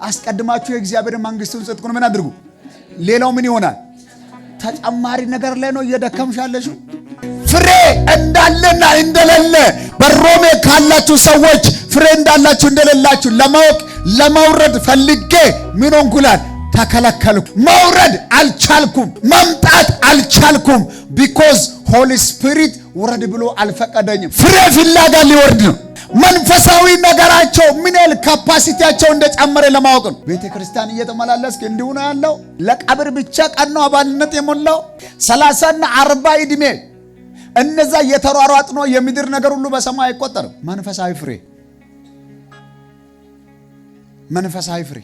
አስቀድማችሁ የእግዚአብሔር መንግስቱን ጽድቁን ምን አድርጉ? ሌላው ምን ይሆናል? ተጨማሪ ነገር ላይ ነው እየደከምሻለሽ። ፍሬ እንዳለና እንደሌለ በሮሜ ካላችሁ ሰዎች ፍሬ እንዳላችሁ እንደሌላችሁ ለማወቅ ለማውረድ ፈልጌ ምን ሆንኩላል? ተከለከልኩ። መውረድ አልቻልኩም፣ መምጣት አልቻልኩም። ቢኮዝ ሆሊ ስፒሪት ውረድ ብሎ አልፈቀደኝም። ፍሬ ፍላጋ ሊወርድ ነው። መንፈሳዊ ነገራቸው ምን ያህል ካፓሲቲያቸው እንደጨመረ ለማወቅ ነው። ቤተ ክርስቲያን እየተመላለስክ እንዲሁ ነው ያለው። ለቀብር ብቻ ቀን ነው አባልነት የሞላው። 30 እና 40 ዕድሜ እነዛ የተሯሯጥ ነው። የምድር ነገር ሁሉ በሰማይ አይቆጠርም። መንፈሳዊ ፍሬ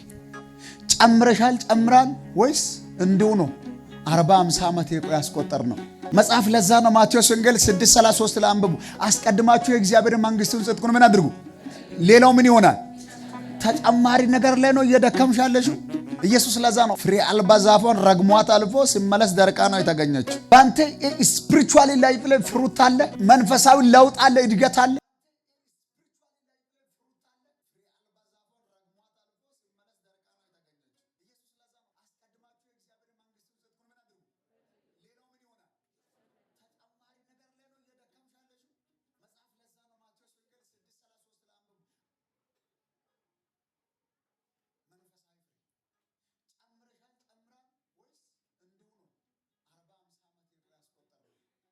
ጨምረሻል ጨምራል ወይስ እንዲሁ ነው? 40-50 ዓመት ያስቆጠር ነው መጽሐፍ። ለዛ ነው ማቴዎስ ወንጌል 6:33 ላይ አንብቡ። አስቀድማችሁ የእግዚአብሔር መንግስቱን ጽድቁን ምን አድርጉ? ሌላው ምን ይሆናል? ተጨማሪ ነገር ላይ ነው እየደከምሻለሽ። ኢየሱስ ለዛ ነው ፍሬ አልባ ዛፏን ረግሟት አልፎ ሲመለስ ደርቃ ነው የተገኘችው። ባንተ ስፒሪቹዋሊ ላይፍ ላይ ፍሩት አለ፣ መንፈሳዊ ለውጥ አለ፣ እድገት አለ።